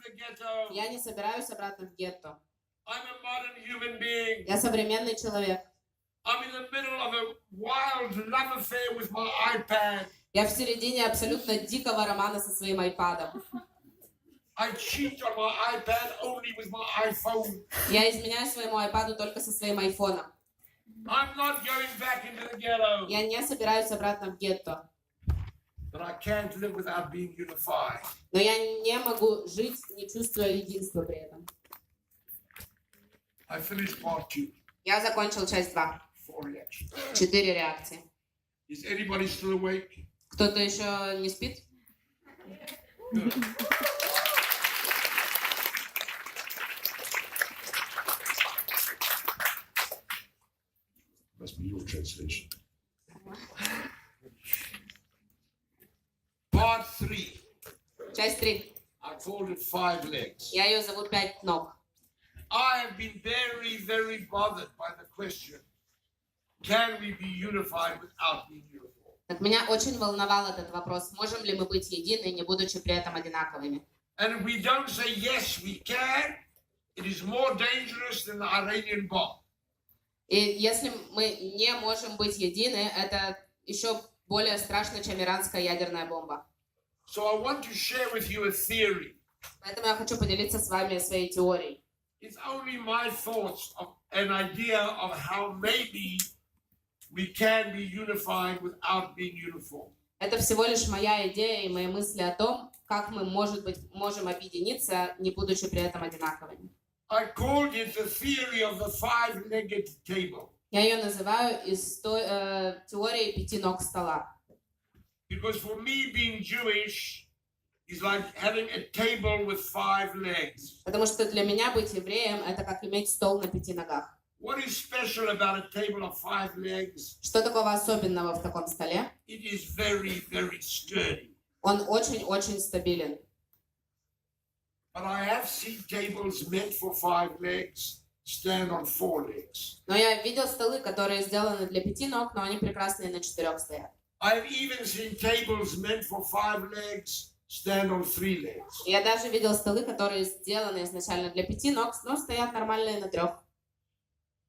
the ghetto. Я не собираюсь обратно в гетто. I'm a modern human being. Я современный человек. I'm in the middle of a wild love affair with my iPad. Я в середине абсолютно дикого романа со своим айпадом. I cheat on my iPad only with my iPhone. Я изменяю своему айпаду только со своим айфоном. I'm not going back into the ghetto. Я не собираюсь обратно в гетто. But I can't live without being unified. Но я не могу жить, не чувствуя единства при этом. I finished part 2. Я закончил часть 2. 4 reactions. 4 реакции. Is anybody still awake? Кто-то еще не спит? Good. Must be your translation. Part 3. Часть 3. I called it 5 legs. Я ее зову 5 ног. I have been very, very bothered by the question, can we be unified without being uniform? Так меня очень волновал этот вопрос. Можем ли мы быть едины, не будучи при этом одинаковыми? And if we don't say yes, we can, it is more dangerous than the Iranian bomb. И если мы не можем быть едины, это еще более страшно, чем иранская ядерная бомба. So I want to share with you a theory. Поэтому я хочу поделиться с вами своей теорией. It's only my thoughts of an idea of how maybe we can be unified without being uniform. Это всего лишь моя идея и мои мысли о том, как мы, можем объединиться, не будучи при этом одинаковыми. I called it the theory of the 5-legged table. Я ее называю теорией 5 ног стола. Because for me, being Jewish is like having a table with 5 legs. Потому что для меня быть евреем — это как иметь стол на 5 ногах. What is special about a table of 5 legs? Что такого особенного в таком столе? It is very, very sturdy. Он очень-очень стабилен. But I have seen tables meant for 5 legs stand on 4 legs. Но я видел столы, которые сделаны для 5 ног, но они прекрасные на 4 стоят. I've even seen tables meant for 5 legs stand on 3 legs. Я даже видел столы, которые сделаны изначально для 5 ног, но стоят нормальные на 3.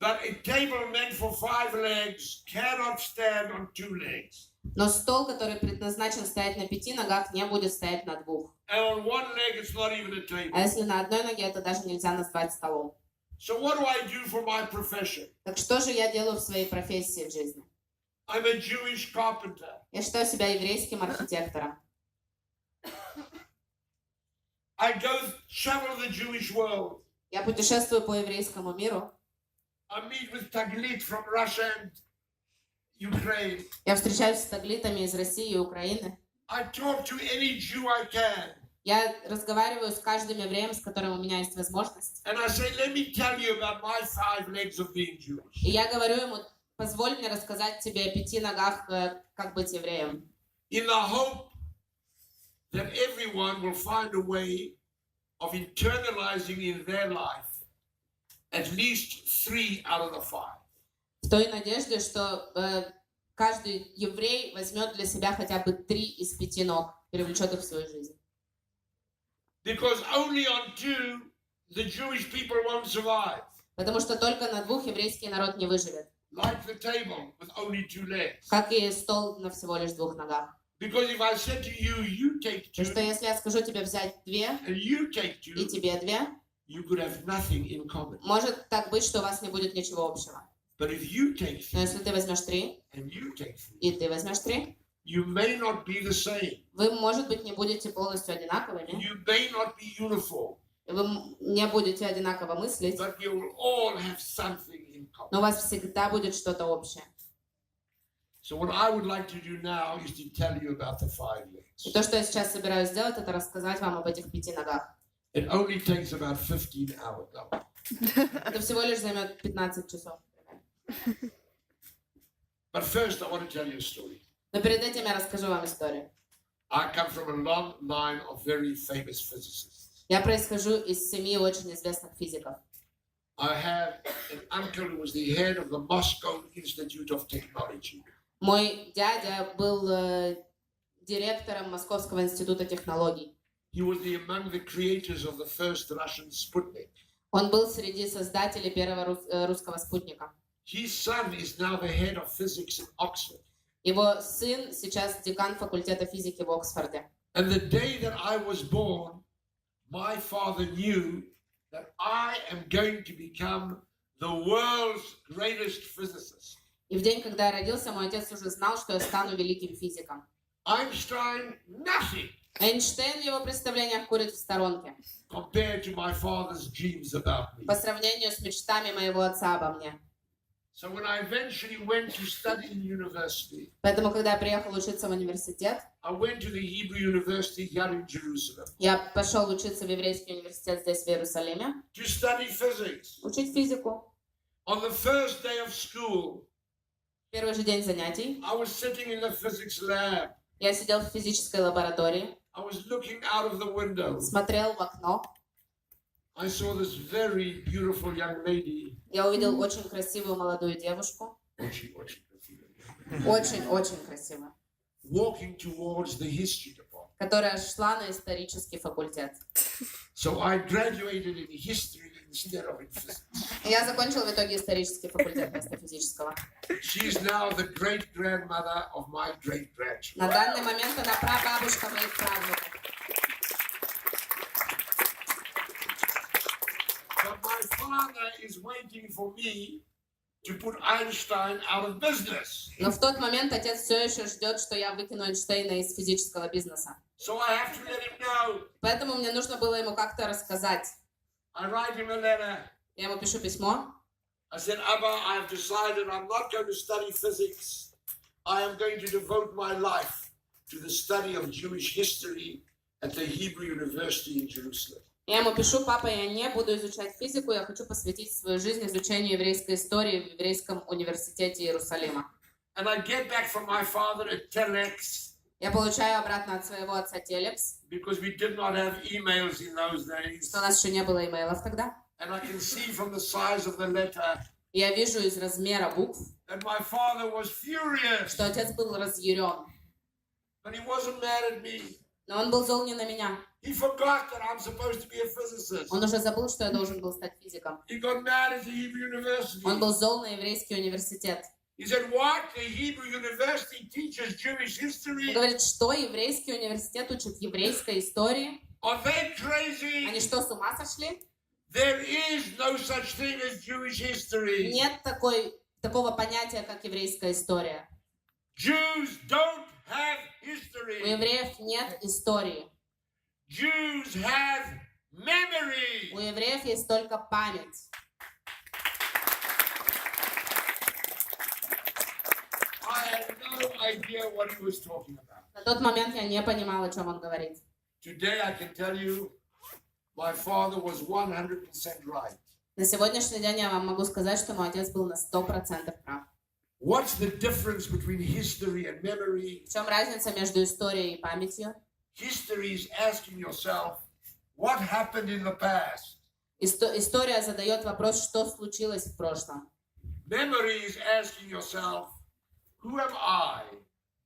But a table meant for 5 legs cannot stand on 2 legs. Но стол, который предназначен стоять на 5 ногах, не будет стоять на 2. And on 1 leg, it's not even a table. А если на одной ноге, это даже нельзя назвать столом. So what do I do for my profession? Так что же я делаю в своей профессии в жизни? I'm a Jewish carpenter. Я считаю себя еврейским архитектором. I travel the Jewish world. Я путешествую по еврейскому миру. I meet with Taglit from Russia and Ukraine. Я встречаюсь с таглитами из России и Украины. I talk to any Jew I can. Я разговариваю с каждым евреем, с которым у меня есть возможность. And I say, let me tell you about my 5 legs of being Jewish. И я говорю ему, позволь мне рассказать тебе о 5 ногах, как быть евреем. In the hope that everyone will find a way of internalizing in their life at least 3 out of the 5. В той надежде, что каждый еврей возьмет для себя хотя бы 3 из 5 ног, перевлечет их в свою жизнь. Because only on 2 the Jewish people won't survive. Потому что только на 2 еврейский народ не выживет. Like the table with only 2 legs. Как и стол на всего лишь 2 ногах. Because if I said to you, you take 2, Потому что если я скажу тебе взять 2, and you take 2, и тебе 2, you could have nothing in common. может так быть, что у вас не будет ничего общего. But if you take 3, Но если ты возьмешь 3, and you take 3, и ты возьмешь 3, you may not be the same. вы, может быть, не будете полностью одинаковыми, You may not be uniform. вы не будете одинаково мыслить, But you will all have something in common. но у вас всегда будет что-то общее. So what I would like to do now is to tell you about the 5 legs. И то, что я сейчас собираюсь сделать, это рассказать вам об этих 5 ногах. It only takes about 15 hours. Это всего лишь займет 15 часов. But first, I want to tell you a story. Но перед этим я расскажу вам историю. I come from a long line of very famous physicists. Я происхожу из семьи очень известных физиков. I have an uncle who was the head of the Moscow Institute of Technology. Мой дядя был директором Московского института технологий. He was among the creators of the first Russian Sputnik. Он был среди создателей первого русского спутника. His son is now the head of physics in Oxford. Его сын сейчас декан факультета физики в Оксфорде. And the day that I was born, my father knew that I am going to become the world's greatest physicist. И в день, когда я родился, мой отец уже знал, что я стану великим физиком. Einstein, nothing Эйнштейн в его представлениях курит в сторонке. compared to my father's dreams about me. По сравнению с мечтами моего отца обо мне. So when I eventually went to study in university, Поэтому, когда я приехал учиться в университет, I went to the Hebrew University here in Jerusalem я пошел учиться в еврейский университет здесь, в Иерусалиме, to study physics. учить физику. On the first day of school, Первый же день занятий I was sitting in the physics lab. я сидел в физической лаборатории, I was looking out of the window. смотрел в окно. I saw this very beautiful young lady. Я увидел очень красивую молодую девушку. Очень-очень красивую. Walking towards the history department. Которая шла на исторический факультет. So I graduated in history instead of in physics. Я закончил в итоге исторический факультет вместо физического. She is now the great-grandmother of my great-grandchildren. На данный момент она прабабушка моих правнуков. But my father is waiting for me to put Einstein out of business. Но в тот момент отец все еще ждет, что я выкину Эйнштейна из физического бизнеса. So I have to let him know. Поэтому мне нужно было ему как-то рассказать. I write him a letter. Я ему пишу письмо. I said, Abba, I have decided I'm not going to study physics. I am going to devote my life to the study of Jewish history at the Hebrew University in Jerusalem. Я ему пишу: папа, я не буду изучать физику, я хочу посвятить свою жизнь изучению еврейской истории в еврейском университете Иерусалима. And I get back from my father a telex. Я получаю обратно от своего отца телекс, Because we did not have emails in those days. что у нас еще не было имейлов тогда. And I can see from the size of the letter И я вижу из размера букв, that my father was furious. что отец был разъярен. But he wasn't mad at me. Но он был зол не на меня. He forgot that I'm supposed to be a physicist. Он уже забыл, что я должен был стать физиком. He got mad at the Hebrew University. Он был зол на еврейский университет. He said, what? The Hebrew University teaches Jewish Он history? говорит, что еврейский университет учит еврейской истории. Are they crazy? Они что, с ума сошли? There is no such thing as Jewish history. Нет такого понятия, как еврейская история. Jews don't have У history. евреев нет истории. Jews have memory. У евреев есть только память. I had no idea what he was talking about. На тот момент я не понимала, о чем он говорит. Today I can tell you, my father was 100% right. На сегодняшний день я вам могу сказать, что мой отец был на 100% прав. What's the difference between history and memory? В чем разница между историей и памятью? History is asking yourself, what happened in the past? История задает вопрос, что случилось в прошлом. Memory is asking yourself, who am I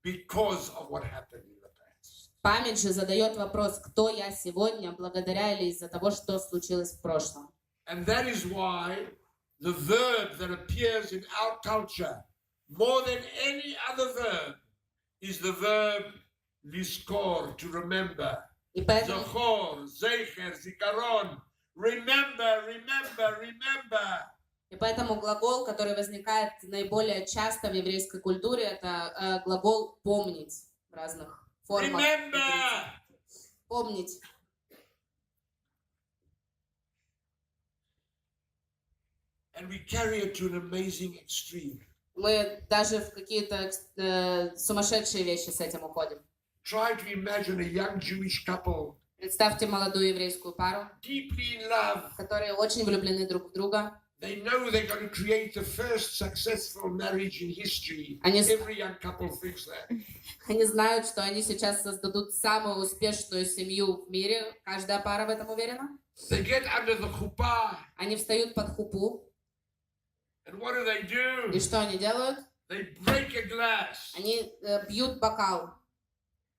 because of what happened in the past? Память же задает вопрос, кто я сегодня, благодаря или из-за того, что случилось в прошлом. And that is why the verb that appears in our culture more than any other verb is the verb lizkor, to remember. И поэтому, Zachor, zecher, zikaron. Remember, remember, remember. и поэтому глагол, который возникает наиболее часто в еврейской культуре, это глагол «помнить» в разных формах. Remember. Помнить. And we carry it to an amazing extreme. Мы даже в какие-то сумасшедшие вещи с этим уходим. Try to imagine a young Jewish couple Представьте молодую еврейскую пару, deeply in love. которые очень влюблены друг в друга. They know they're going to create the first successful marriage in history. Они Every young couple thinks that. Они знают, что они сейчас создадут самую успешную семью в мире. Каждая пара в этом уверена. They get under the chuppah, Они встают под хупу. and what do? И что они делают? They break a glass. Они бьют бокал.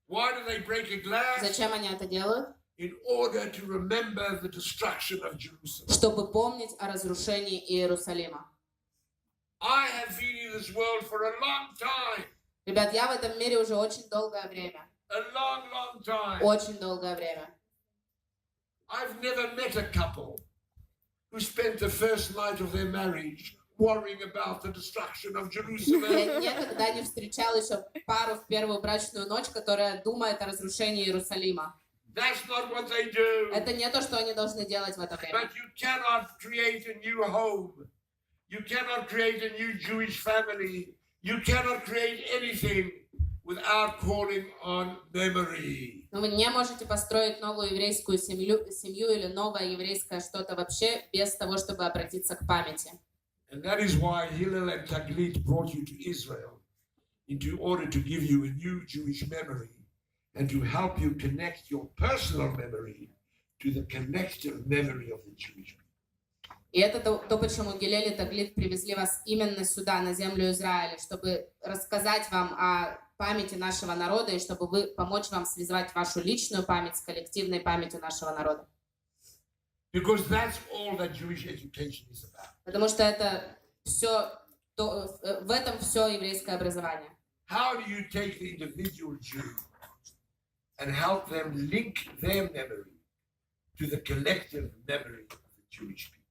Why do they break a glass? Зачем они это делают? in order to remember the destruction of Jerusalem. чтобы помнить о разрушении Иерусалима. I have been in this world for a long time. Ребят, я в этом мире уже очень долгое время. A long, long time. Очень долгое время. I've never met a couple who spent the first night of their marriage worrying about the destruction of Jerusalem. Я никогда не встречал еще пару в первую брачную ночь, которая думает о разрушении Иерусалима. That's not what they do. Это не то, что они должны делать в это время. But you cannot create a new home. You cannot create a new Jewish family. You cannot create anything without calling on memory. Но вы не можете построить новую еврейскую семью или новое еврейское что-то вообще без того, чтобы обратиться к памяти. And that is why Hillel and Taglit brought you to Israel in order to give you a new Jewish memory and to help you connect your personal memory to the collective memory of the Jewish people. И это то, почему Гилель и Таглит привезли вас именно сюда, на землю Израиля, чтобы рассказать вам о памяти нашего народа и чтобы помочь вам связать вашу личную память с коллективной памятью нашего народа. Because that's all that Jewish education is about. Потому что это все, в этом все еврейское образование. How do you take the individual Jew and help them link their memory to the collective memory of the Jewish people?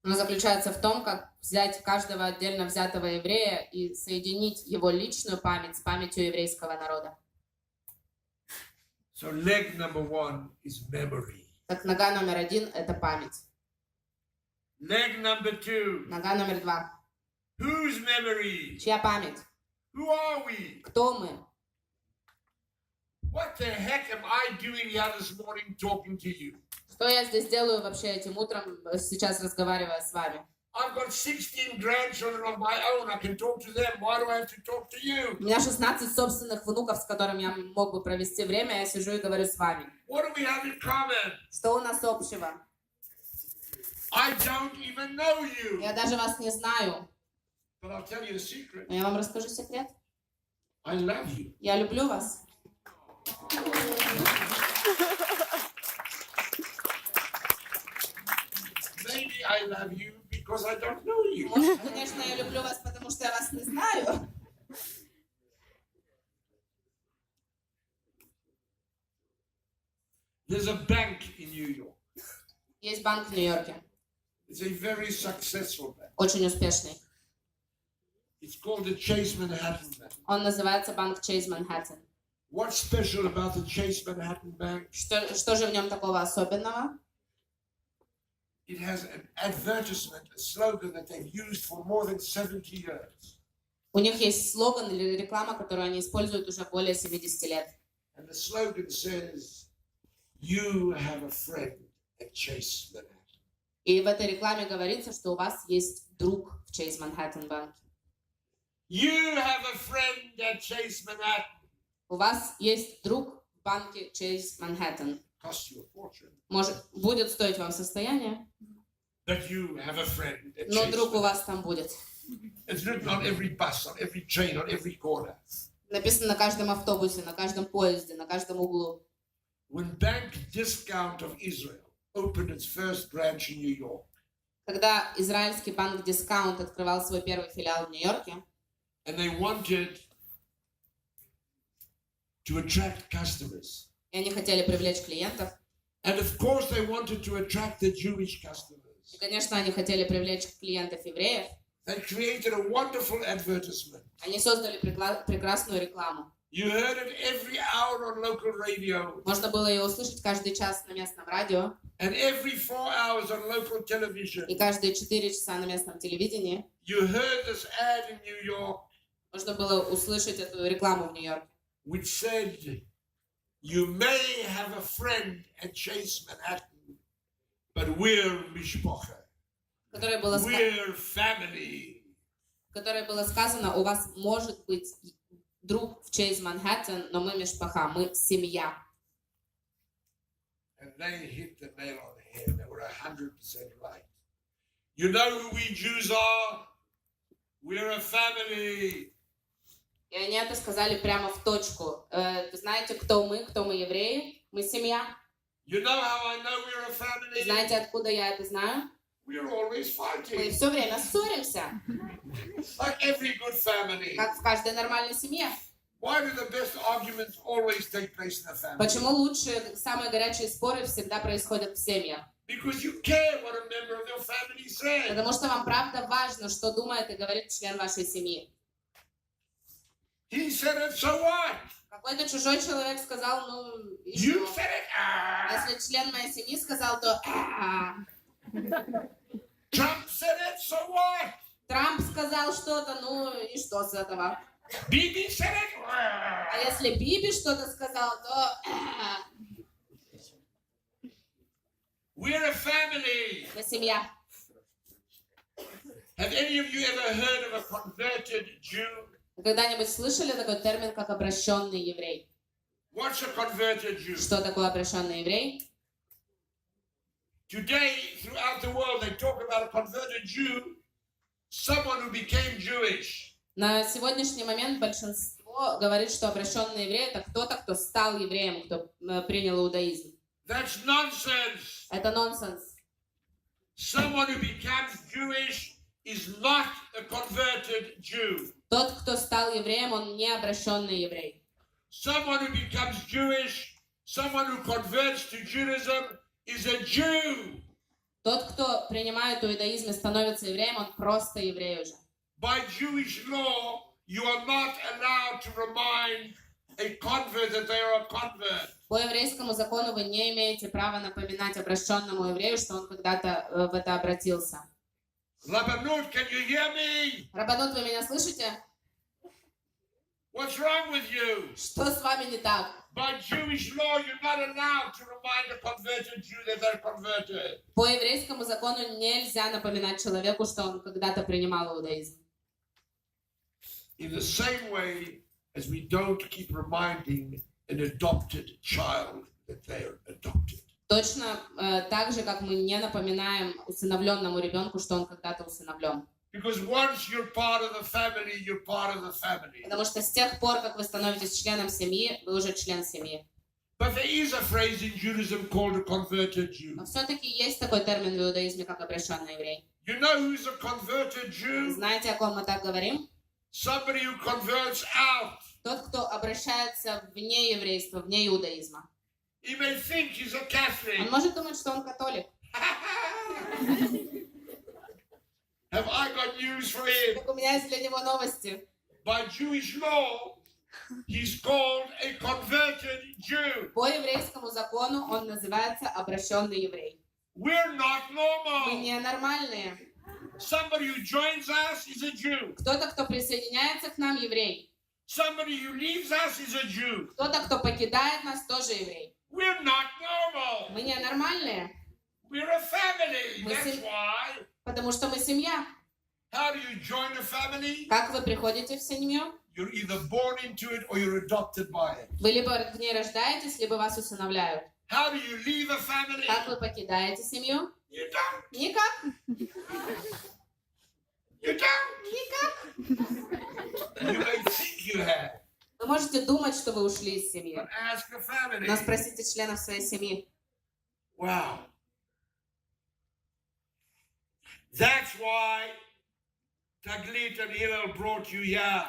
Оно заключается в том, как взять каждого отдельно взятого еврея и соединить его личную память с памятью еврейского народа. So leg number 1 is memory. Так, нога номер 1 – это память. Leg number 2. Нога номер 2. Whose memory? Чья память? Who are we? Кто мы? What the heck am I doing here this morning talking to you? Что я здесь делаю вообще этим утром, сейчас разговаривая с вами? I've got 16 grandchildren of my own. I can talk to them. Why do I have to talk to you? У меня 16 собственных внуков, с которыми я мог бы провести время, я сижу и говорю с вами. What do we have in common? Что у нас общего? I don't even know you. Я даже вас не знаю. But I'll tell you a secret. Но я вам расскажу секрет. I love you. Я люблю вас. Maybe I love you because I don't know you. Может, конечно, я люблю вас, потому что я вас не знаю. There's a bank in New York. Есть банк в Нью-Йорке. It's a very successful bank. Очень успешный. It's called the Chase Manhattan Bank. Он называется банк Chase Manhattan. What's special about the Chase Manhattan Bank? Что же в нем такого особенного? It has an advertisement, a slogan that they've used for more than 70 years. У них есть слоган или реклама, которую они используют уже более 70 лет. And the slogan says, you have a friend at Chase Manhattan. И в этой рекламе говорится, что у вас есть друг в Chase Manhattan банке. You have a friend at Chase Manhattan. У вас есть друг в банке Chase Manhattan. Costs you a fortune. Может, будет стоить вам состояние, That you have a friend at но Chase друг у Manhattan. вас там будет. It's written on every bus, on every train, on every corner. Написано на каждом автобусе, на каждом поезде, на каждом углу. When Bank Discount of Israel opened its first branch in New York, Когда израильский банк Discount открывал свой первый филиал в Нью-Йорке, and they wanted to attract customers. и они хотели привлечь клиентов, And of course they wanted to attract the Jewish customers. и, конечно, они хотели привлечь клиентов евреев, They created a wonderful advertisement. они создали прекрасную рекламу. You heard it every hour on local radio Можно было ее услышать каждый час на местном радио and every 4 hours on local television. и каждые 4 часа на местном телевидении. You heard this ad in New York Можно было услышать эту рекламу в Нью-Йорке, which said, you may have a friend at Chase Manhattan, but we're mishpacha. в которой было We're family. сказано, у вас может быть друг в Chase Manhattan, но мы мишпаха, мы семья. And they hit the nail on the head. They were 100% right. You know who we Jews are? We're a family. И они это сказали прямо в точку. Знаете, кто мы евреи? Мы семья. You know how I know we're a family? Знаете, откуда я это знаю? We're always Мы fighting. все время ссоримся, Like every good family. как в каждой нормальной семье. Why do the best arguments always take place in a family? Почему лучшие, самые горячие споры всегда происходят в семьях? Because you care what a member of your family says. Потому что вам правда важно, что думает и говорит член вашей семьи. He said it, so what? Какой-то чужой человек сказал, ну, и You что? said it. Если член моей семьи сказал, то Trump said it, so what? Трамп сказал что-то, ну и что с этого? Bibi said it. А если Биби что-то сказал, то We're a family. мы семья. Have any of you ever heard of a converted Jew? Вы когда-нибудь слышали такой термин, как обращенный еврей? What's a converted Jew? Что такое обращенный еврей? Today, throughout the world, they talk about a converted Jew, someone who became Jewish. На сегодняшний момент большинство говорит, что обращенный еврей это кто-то, кто стал евреем, кто принял иудаизм. That's nonsense. Это нонсенс. Someone who becomes Jewish is not a converted Jew. Тот, кто стал евреем, он не обращенный еврей. Someone who becomes Jewish, someone who converts to Judaism is a Jew. Тот, кто принимает иудаизм и становится евреем, он просто еврей уже. By Jewish law, you are not allowed to remind a convert that they are a convert. По еврейскому закону вы не имеете права напоминать обращенному еврею, что он когда-то в это обратился. Rabbanut, can you hear me? Рабанут, вы меня слышите? What's wrong with you? Что с вами не так? By Jewish law, you're not allowed to remind a converted Jew that they're converted. По еврейскому закону нельзя напоминать человеку, что он когда-то принимал иудаизм. In the same way as we don't keep reminding an adopted child that they're adopted. Точно так же, как мы не напоминаем усыновленному ребенку, что он когда-то усыновлен. Because once you're part of the family, you're part of the family. Потому что с тех пор, как вы становитесь членом семьи, вы уже член семьи. But there is a phrase in Judaism called a converted Jew. Но все-таки есть такой термин в иудаизме, как обращенный еврей. You know who's a converted Jew? Знаете, о ком мы так говорим? Somebody who converts out. Тот, кто обращается вне еврейства, вне иудаизма. He may think he's a Catholic. Он может думать, что он католик. Have I got news for him? Так у меня есть для него новости. By Jewish law, he's called a converted Jew. По еврейскому закону он называется обращенный еврей. We're not Мы normal. ненормальные. Somebody who joins us is a Jew. Кто-то, кто присоединяется к нам, еврей. Somebody who leaves us is a Jew. Кто-то, кто покидает нас, тоже еврей. We're not normal. Мы ненормальные, We're a family. Мы That's сем- why. потому что мы семья. How do you join a family? Как вы приходите в семью? You're either born into it or you're adopted by it. Вы либо в ней рождаетесь, либо вас усыновляют. How do you leave a family? Как вы покидаете семью? You don't. Никак. You don't. Никак. You may think you have. Вы можете думать, что вы ушли из семьи, But ask a family. но спросите членов своей семьи. Wow. That's why Taglit and Hillel brought you here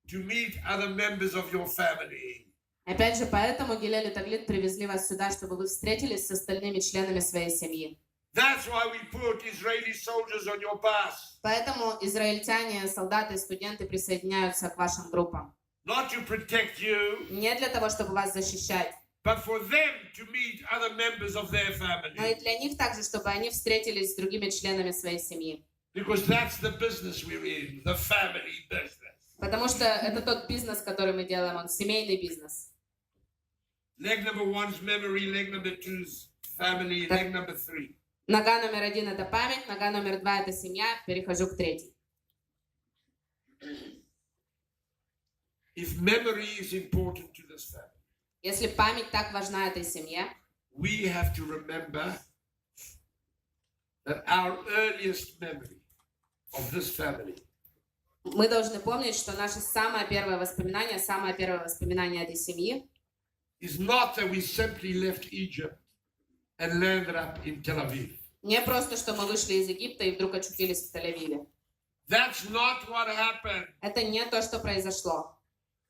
to meet other members of your family. Опять же, поэтому Гилель и Таглит привезли вас сюда, чтобы вы встретились с остальными членами своей семьи. That's why we put Israeli soldiers on your bus. Поэтому израильтяне, солдаты и студенты присоединяются к вашим группам. Not to protect you, Не для того, чтобы вас защищать, but for them to meet other members of their но и family. для них также, чтобы они встретились с другими членами своей семьи. Because that's the business we're in, the family business. Потому что это тот бизнес, который мы делаем, он семейный бизнес. Leg number one's memory, leg number two's family, leg number three. Нога номер 1 это память, нога номер 2 это семья. Перехожу к третьей. If memory is important to this family, Если память так важна этой семье, we have to remember that our earliest memory of this family мы должны помнить, что наше самое первое воспоминание этой семьи, is not that we simply left Egypt and landed up in Tel Aviv. Не просто, что мы вышли из Египта и вдруг очутились в Тель-Авиве. That's not what happened. Это не то, что произошло.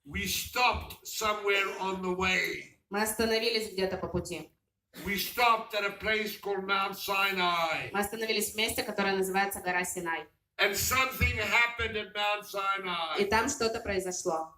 We stopped somewhere on the way. Мы остановились где-то по пути. We stopped at a place called Mount Sinai. Мы остановились в месте, которое называется гора Синай. And something happened at Mount И Sinai. там что-то произошло.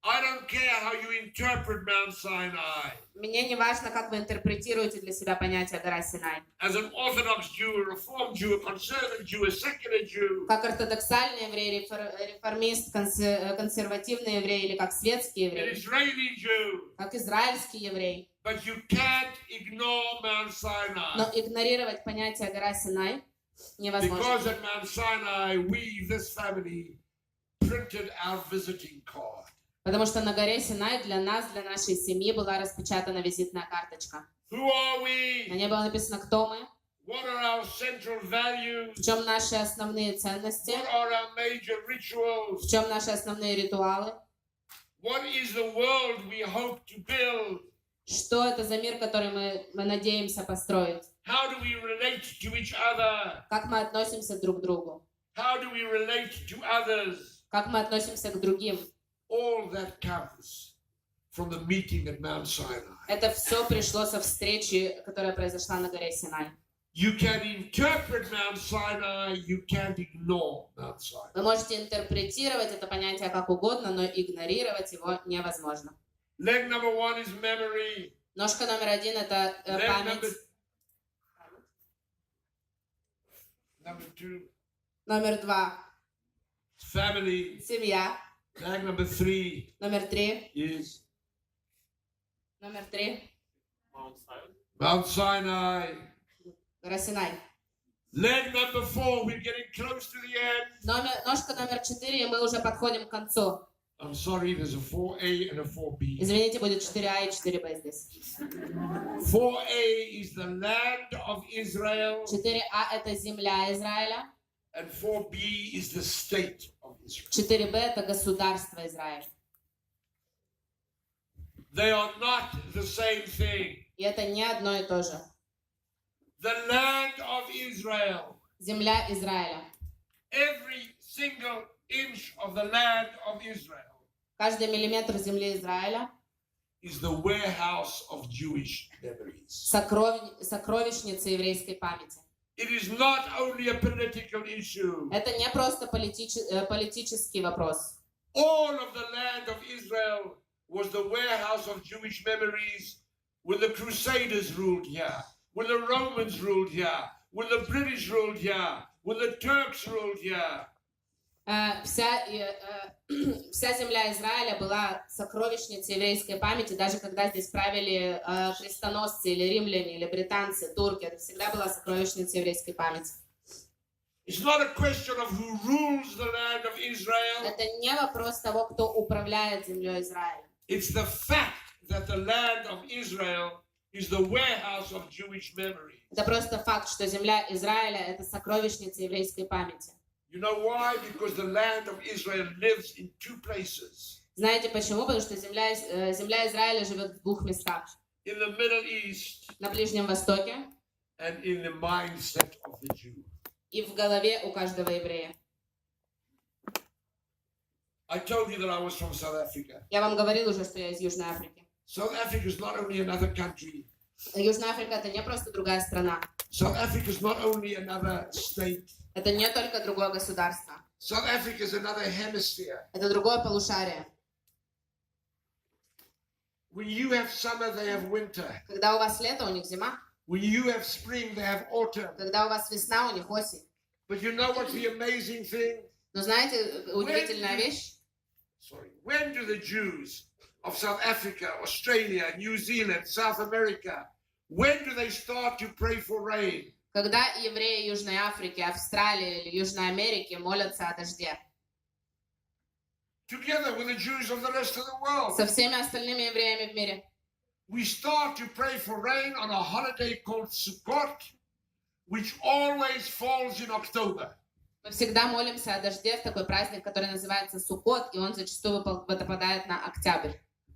I don't care how you interpret Mount Sinai. Мне не важно, как вы интерпретируете для себя понятие гора Синай. As an Orthodox Jew, a Reformed Jew, a Conservative Jew, a secular Jew, Как ортодоксальный еврей, реформист, консервативный еврей или как светский an еврей, Israeli Jew. как израильский еврей. But you can't ignore Mount Sinai. Но игнорировать понятие гора Синай невозможно. Because at Mount Sinai, we, this family, printed our visiting card. Потому что на горе Синай для нас, для нашей семьи была распечатана визитная карточка. Who are we? На ней было написано, кто мы, What are our central values? в чем наши основные ценности, What are our major rituals? в чем наши основные ритуалы, What is the world we hope to build? что это за мир, который мы надеемся построить, How do we relate to each other? как мы относимся друг к другу, How do we relate to others? как мы относимся к другим. All that comes from the meeting at Mount Sinai. Это все пришло со встречи, которая произошла на горе Синай. You can interpret Mount Sinai, you can't ignore Mount Sinai. Вы можете интерпретировать это понятие как угодно, но игнорировать его невозможно. Leg number one is memory. Ножка номер один — это память. Number two, Номер два is family. — семья. Leg number three Номер три. is Номер три. Mount Sinai. Гора Синай. Leg number four, we're getting close to the end. Ножка номер 4, и мы уже подходим к концу. I'm sorry, there's a 4A and a 4B. Извините, будет 4А и 4Б здесь. 4A is the land of Israel, 4А — это земля Израиля. and 4B is the state of Israel. 4Б — это государство Израиль. They are not the same thing. И это не одно и то же. The land of Israel, Земля Израиля. every single inch of the land of Israel Каждый миллиметр земли Израиля is the warehouse of Jewish memories. — сокровищница еврейской памяти. It is not only a political issue. Это не просто политический вопрос. All of the land of Israel was the warehouse of Jewish memories when the Crusaders ruled here, when the Romans ruled here, when the British ruled here, when the Turks ruled here. Вся земля Израиля была сокровищницей еврейской памяти, даже когда здесь правили крестоносцы или римляне, или британцы, турки. Это всегда была сокровищница еврейской памяти. It's not a question of who rules the land of Israel. Это не вопрос того, кто управляет землей Израиля. It's the fact that the land of Israel is the warehouse of Jewish memory. Это просто факт, что земля Израиля — это сокровищница еврейской памяти. You know why? Because the land of Israel lives in two places. Знаете почему? Потому что земля Израиля живет в двух местах. In the Middle East На Ближнем Востоке and in the mindset of the Jew. и в голове у каждого еврея. I told you that I was from South Africa. Я вам говорил уже, что я из Южной Африки. South Africa is not only another country. Южная Африка — это не просто другая страна. South Africa is not only another state. Это не только другое государство. South Africa is another hemisphere. Это другое полушарие. When you have summer, they have winter. Когда у вас лето, у них зима. When you have spring, they have autumn. Когда у вас весна, у них осень. But you know what's the amazing thing? Но знаете, удивительная вещь? When do the Jews of South Africa, Australia, New Zealand, South America, when do they start to pray for rain? Когда евреи Южной Африки, Австралии или Южной Америки молятся о дожде? Together with the Jews of the rest of the world. Со всеми остальными евреями в мире. We start to pray for rain on a holiday called Sukkot, which always falls in October. Мы всегда молимся о дожде в такой праздник, который называется Суккот, и он зачастую выпадает на октябрь.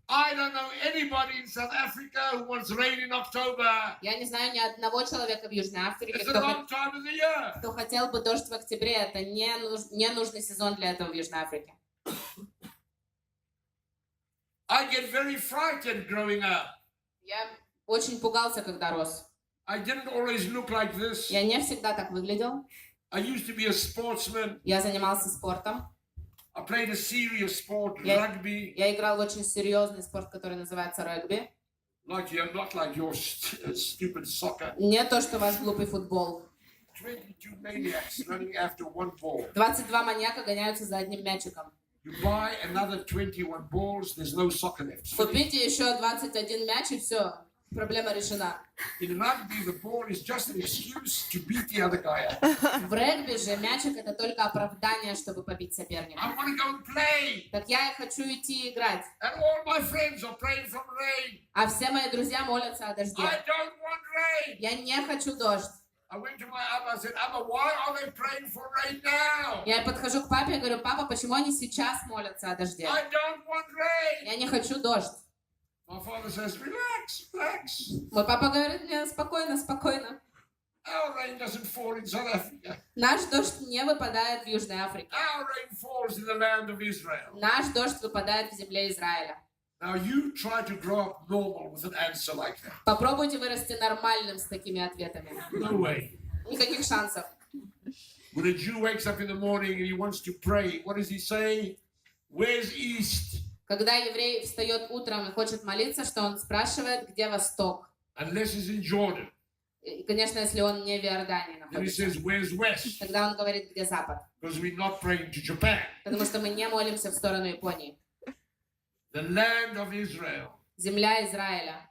I don't know anybody in South Africa who wants rain in October. Я не знаю ни одного человека в Южной Африке, It's the wrong time of the year. кто хотел бы дождь в октябре. Это не нужный сезон для этого в Южной Африке. I get very frightened growing up. Я очень пугался, когда рос. I didn't always look like this. Я не всегда так выглядел. I used to be a sportsman. Я занимался спортом. I played a serious sport, rugby. Я играл в очень серьезный спорт, который называется регби. Not like your stupid soccer. Не то, что у вас глупый футбол. 22 maniacs running after one ball. 22 маньяка гоняются за одним мячиком. You buy another 21 balls, there's no soccer left. Купите еще 21 мяч и все. Проблема решена. In rugby, the ball is just an excuse to beat the other guy up. В регби же мячик это только оправдание, чтобы побить соперника. I want to go and play. Так я и хочу идти играть. And all my friends are praying from rain. А все мои друзья молятся о дожде. I don't want rain. Я не хочу дождь. I went to my Abba and said, Abba, why are they praying for rain now? Я подхожу к папе и говорю: папа, почему они сейчас молятся о дожде? I don't want rain. Я не хочу дождь. My father says, relax, relax. Мой папа говорит мне: спокойно, спокойно. Our rain doesn't fall in South Africa. Наш дождь не выпадает в Южной Африке. Our rain falls in the land of Israel. Наш дождь выпадает в земле Израиля. Now you try to grow up normal with an answer like that. Попробуйте вырасти нормальным с такими ответами. No way. Никаких шансов. When a Jew wakes up in the morning and he wants to pray, what does he say? Where's east? Когда еврей встает утром и хочет молиться, что он спрашивает, где восток? Unless he's in Jordan. И, конечно, если он не в Иордании Then he находится. says, where's west? Тогда он говорит, где запад. Because we're not praying to Japan. Потому что мы не молимся в сторону Японии. The land of Israel Земля Израиля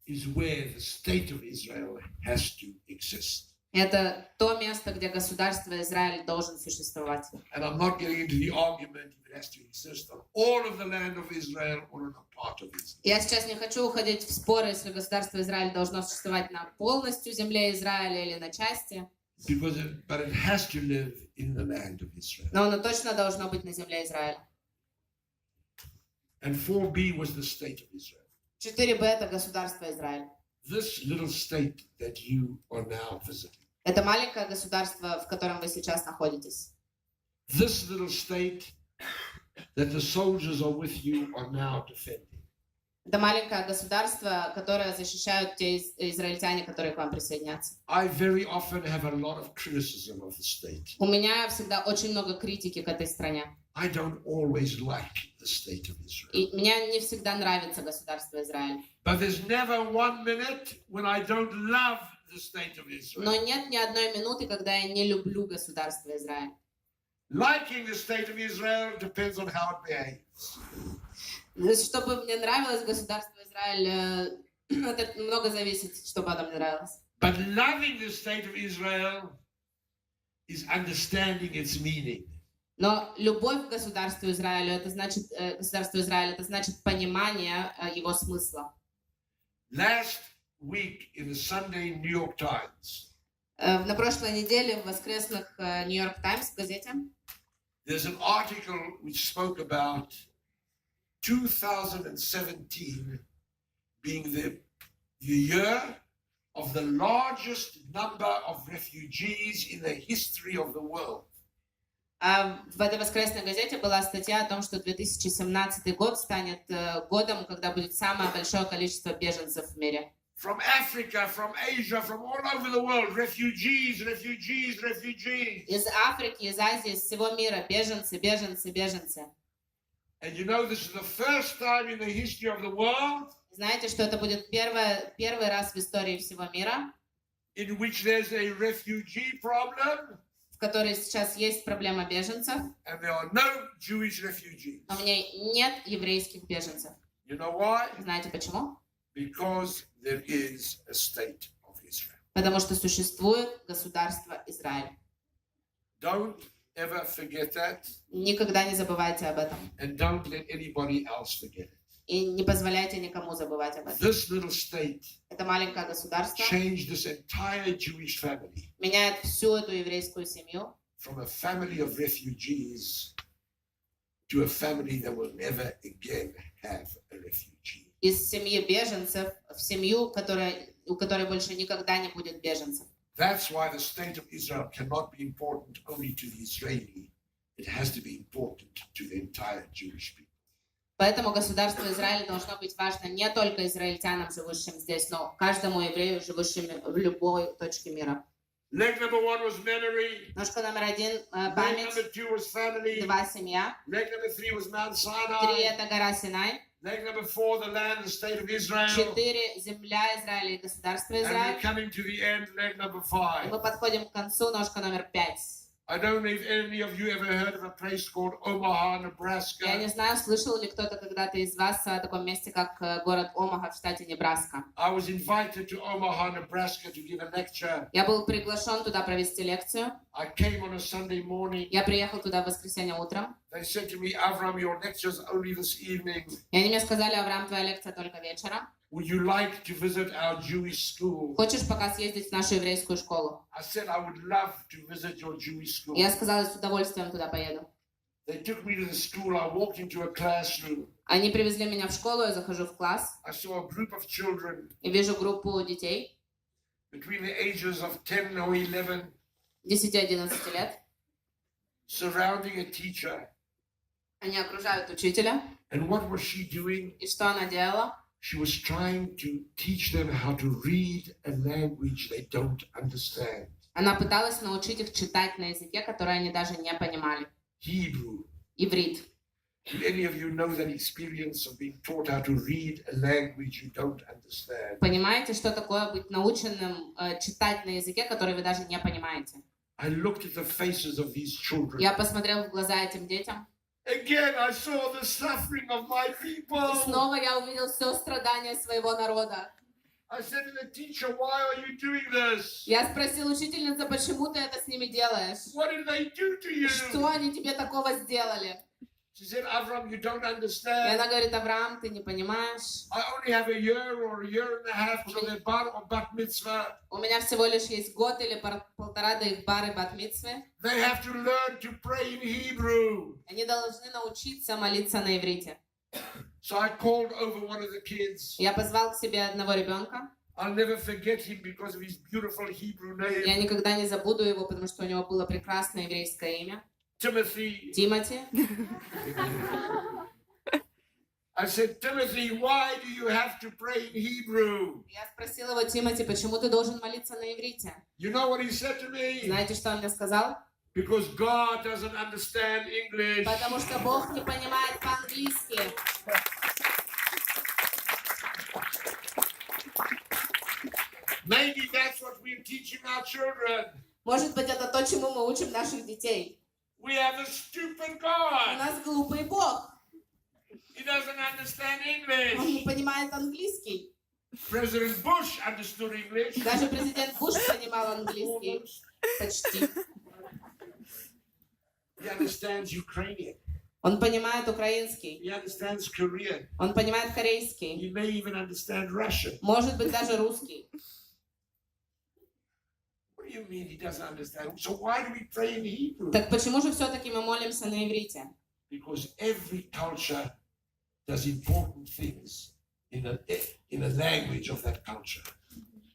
is where the state of Israel has to exist. это то место, где государство Израиль должен существовать. And I'm not getting into the argument if it has to exist on all of the land of Israel or on a part of Israel. Я сейчас не хочу уходить в споры, если государство Израиль должно существовать на полностью земле Израиля или на части. But it has to live in the land of Israel. Но оно точно должно быть на земле Израиля. And 4b was the state of Israel. 4b это государство Израиль. This little state that you are now visiting. Это маленькое государство, в котором вы сейчас находитесь. This little state that the soldiers are with you are now defending. Это маленькое государство, которое защищают те израильтяне, которые к вам присоединятся. I very often have a lot of criticism of the state. У меня всегда очень много критики к этой стране. I don't always like the state of Israel. И мне не всегда нравится государство Израиль. But there's never 1 minute when I don't love the state of Israel. Но нет ни одной минуты, когда я не люблю государство Израиль. Liking the state of Israel depends on how it behaves. Чтобы мне нравилось государство Израиль, это много зависит, чтобы оно мне нравилось. But loving the state of Israel is understanding its meaning. Но любовь к государству Израилю, это значит, понимание его смысла. Last week in the Sunday New York Times, На прошлой неделе в воскресных New York Times в газете there's an article which spoke about 2017 being the year of the largest number of refugees in the history of the world. В этой воскресной газете была статья о том, что 2017 год станет годом, когда будет самое большое количество беженцев в мире. From Africa, from Asia, from all over the world, refugees, refugees, refugees. Из Африки, из Азии, из всего мира беженцы, беженцы, беженцы. And you know this is the first time in the history of the world Знаете, что это будет первый раз в истории всего мира, in which there's a refugee problem в которой сейчас есть проблема беженцев, and there are no Jewish refugees. но в ней нет еврейских беженцев. You know why? Знаете почему? Because there is a state of Israel. Потому что существует государство Израиль. Don't ever forget that, Никогда не забывайте об этом. and don't let anybody else forget it. И не позволяйте никому забывать об этом. This little state Это маленькое государство changed this entire Jewish family меняет всю эту еврейскую семью from a family of refugees to a family that will never again have a refugee. Из семьи беженцев в семью, у которой больше никогда не будет беженцев. That's why the state of Israel cannot be important only to the Israeli. It has to be important to the entire Jewish people. Поэтому государство Израиль должно быть важно не только израильтянам, живущим здесь, но каждому еврею, живущим в любой точке мира. Leg number 1 was memory. Ножка номер 1 Leg память, number 2 was family. 2 семья, Leg number 3 was Mount 3 Sinai. это гора Синай, Leg number 4, the land, the state of Israel. 4 земля Израиля и государство And we're Израиль. coming to the end, leg number И 5. мы подходим к концу, ножка номер 5. I don't know if any of you ever heard of a place called Omaha, Я не Nebraska. знаю, слышал ли кто-то когда-то из вас о таком месте, как город Омаха в штате Небраска. I was invited to Omaha, Nebraska to give a lecture. Я был приглашен туда провести лекцию. I came on a Sunday morning. Я приехал туда в воскресенье утром. They said to me, Avram, your lecture's only this evening. И они мне сказали: Авраам, твоя лекция только вечером. Would you like to visit our Jewish school? Хочешь пока съездить в нашу еврейскую школу? I said, I would love to visit your Jewish school. Я сказала: с удовольствием туда поеду. They took me to the school. I walked into a classroom. Они привезли меня в школу, я захожу в класс I saw a group of children и вижу группу детей between the ages of 10 or 11 10-11 лет. surrounding a teacher. Они окружают учителя. And what was she doing? И что она делала? She was trying to teach them how to read a language they don't understand. Она пыталась научить их читать на языке, который они даже не понимали. Hebrew. Иврит. Do any of you know that experience of being taught how to read a language you don't understand? Понимаете, что такое быть наученным читать на языке, который вы даже не понимаете? I looked at the faces of these children. Я посмотрел в глаза этим детям. Again, I saw the suffering of my И people. снова я увидел все страдания своего народа. I said to the teacher, why are you doing this? Я спросил учительница: почему ты это с ними делаешь? What did they do to you? Что они тебе такого сделали? She said, Avram, you don't И understand. она говорит: Авраам, ты не понимаешь. I only have a year or a year and a half till their bar or bat mitzvah. У меня всего лишь есть год или полтора до их бары бат-мицвы. They have to learn to pray in Hebrew. Они должны научиться молиться на иврите. So I called over one of the kids. Я позвал к себе одного ребенка. I'll never forget him because of his beautiful Hebrew Я name. никогда не забуду его, потому что у него было прекрасное еврейское имя. Timothy. Тимати. I said, Timothy, why do you have to pray in Hebrew? Я спросила его: Тимати, почему ты должен молиться на иврите? You know what he said to me? Знаете, что он мне сказал? Because God doesn't understand English. Потому что Бог не понимает по-английски. Maybe that's what we're teaching our children. Может быть, это то, чему мы учим наших детей. We have a stupid У God. нас глупый Бог. He doesn't understand Он не English. понимает английский. President Bush understood English. Даже президент Буш понимал английский. Почти. He understands Ukrainian. Он понимает украинский. He understands Korean. Он понимает корейский. He may even understand Russian. Может быть, даже русский. What do you mean he doesn't understand? So why do we pray in Hebrew? Так почему же все-таки мы молимся на иврите? Because every culture does important things in a language of that culture.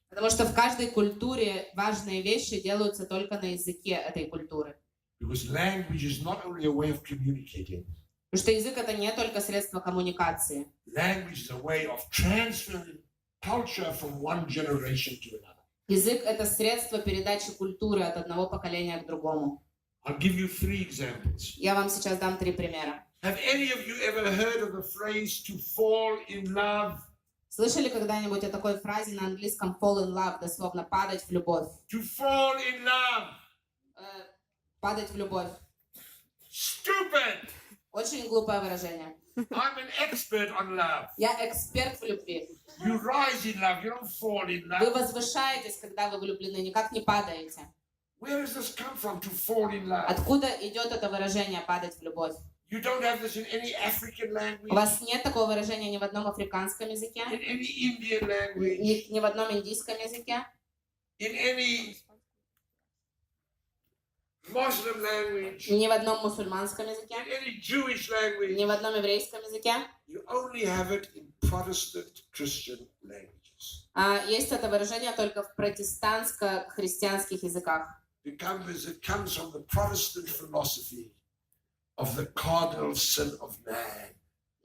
Потому что в каждой культуре важные вещи делаются только на языке этой культуры. Because language is not only a way of communicating. Потому что язык — это не только средство коммуникации. Language is a way of transferring culture from one generation to another. Язык — это средство передачи культуры от одного поколения к другому. I'll give you 3 examples. Я вам сейчас дам 3 примера. Have any of you ever heard of the phrase to fall in love? Слышали когда-нибудь о такой фразе на английском fall in love, дословно падать в любовь? To fall in love. Падать в любовь. Stupid. Очень глупое выражение. I'm an expert on love. Я эксперт в любви. You rise in love, you don't fall in Вы love. возвышаетесь, когда вы влюблены, никак не падаете. Where does this come from, to fall in love? Откуда идет это выражение «падать в любовь»? You don't have this in any African У language, вас нет такого выражения ни в одном африканском языке, in any Indian language, ни в одном индийском языке, in any Muslim language, ни в одном мусульманском языке, in any Jewish language. ни в одном еврейском языке. You only have it in Protestant Christian languages. Есть это выражение только в протестантско-христианских языках. It comes from the Protestant philosophy of the cardinal sin of man.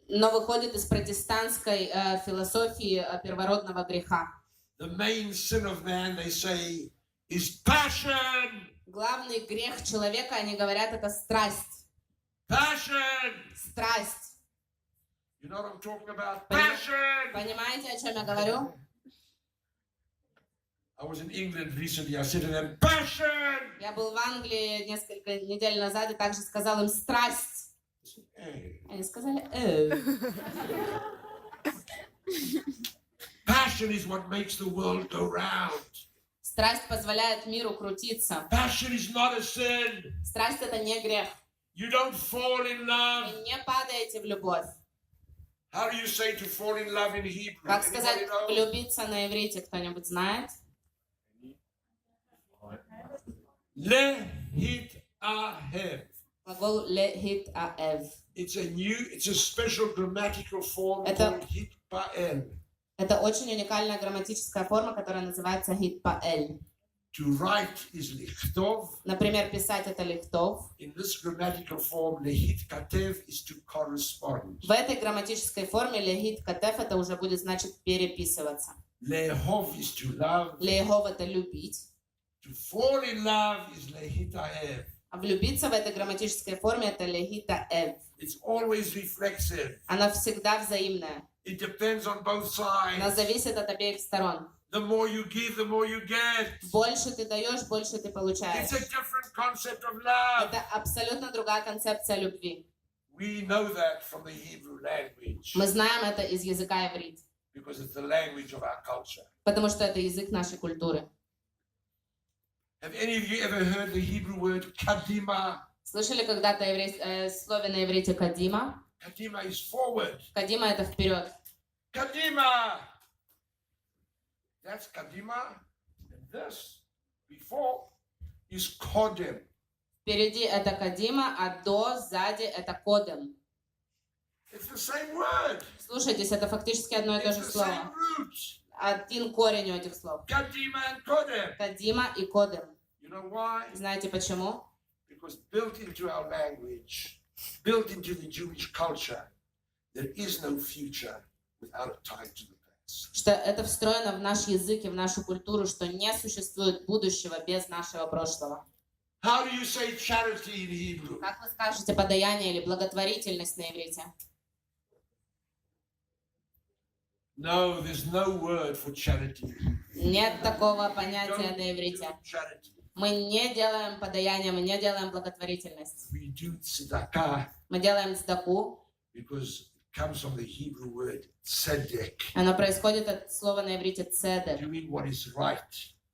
Но выходит из протестантской философии первородного греха. The main sin of man, they say, is passion. Главный грех человека, они говорят, это страсть. Passion. Страсть. You know what I'm talking about? Passion. Понимаете, о чем я говорю? I was in England recently. I said to them, passion. Я был в Англии несколько недель назад и также сказал им страсть. Hey. Они сказали Passion is what makes the world go round. Страсть позволяет миру крутиться. Passion is not a sin. Страсть это не грех. You don't fall in love. Вы не падаете в любовь. How do you say to fall in love in Hebrew? Как сказать Anybody know? влюбиться на иврите, кто-нибудь знает? Lehit-ahev. Глагол лехит-аэв. It's a special grammatical form Это- called hitpael. Это очень уникальная грамматическая форма, которая называется хит-паэль. To write is lichtov. Например, писать это лихтов. In this grammatical form, lehit-katev is to correspond. В этой грамматической форме лехит-катеф это уже будет значит переписываться. Lehov is to love. Лехов это любить. To fall in love is lehit-ahev. А влюбиться в этой грамматической форме это лехит-аэв. It's always reflexive. Она всегда взаимная. It depends on both Она sides. зависит от обеих сторон. The more you give, the more you get. Больше ты даешь, больше ты получаешь. It's a different concept of love. Это абсолютно другая концепция любви. We know that from the Hebrew language Мы знаем это из языка иврит, because it's the language of our culture. потому что это язык нашей культуры. Have any of you ever heard the Hebrew word kadima? Слышали когда-то слове на иврите кадима? Kadima is forward. Кадима это вперед. Kadima! That's kadima. And this, before, is kodem. Впереди это кадима, а до, сзади это кодем. It's the same word. Слушайтесь, это фактически одно и то It's же the same слово. root. Один корень у этих слов. Kadima and kodem. Кадима и кодем. You know why? Знаете почему? Because built into our language, built into the Jewish culture, there is no future without a tie to the past. Что это встроено в наш язык и в нашу культуру, что не существует будущего без нашего прошлого. How do you say charity in Hebrew? Как вы скажете подаяние или благотворительность на иврите? No, there's no word for charity. Нет такого We понятия don't на иврите. do charity. Мы не делаем подаяние, мы не делаем благотворительность. We do tzedakah Мы делаем цдаку. because it comes from the Hebrew word tzedek, Оно происходит от слова на иврите цедек. doing what is right,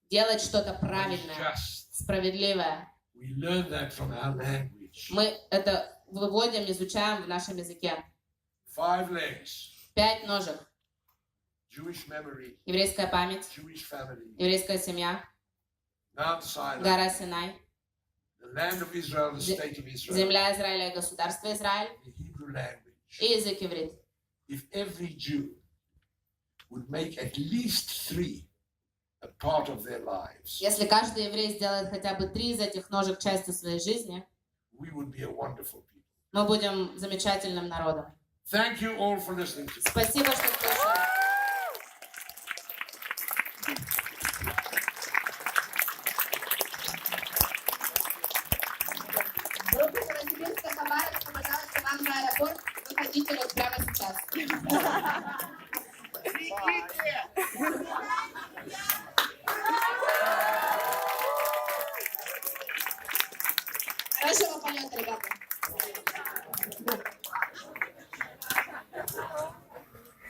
Делать что-то what is правильное, just. справедливое. We learn that from our language. Мы это выводим, изучаем в нашем языке. 5 legs, 5 ножек. Jewish memory, Еврейская память, Jewish family, еврейская семья, Mount Sinai, гора Синай, the land of Israel, the state of Israel, земля Израиля и государство Израиль the Hebrew language. и язык иврит. If every Jew would make at least 3 a part of their lives, Если каждый еврей сделает хотя бы 3 из этих ножек частью своей жизни, we would be a wonderful people. мы будем замечательным народом. Thank you all for listening to me. Спасибо, что слушали. Группа Новосибирская Хабаровска, пожалуйста, вам в аэропорт. Выходите вот прямо сейчас. Хорошего полета, ребята.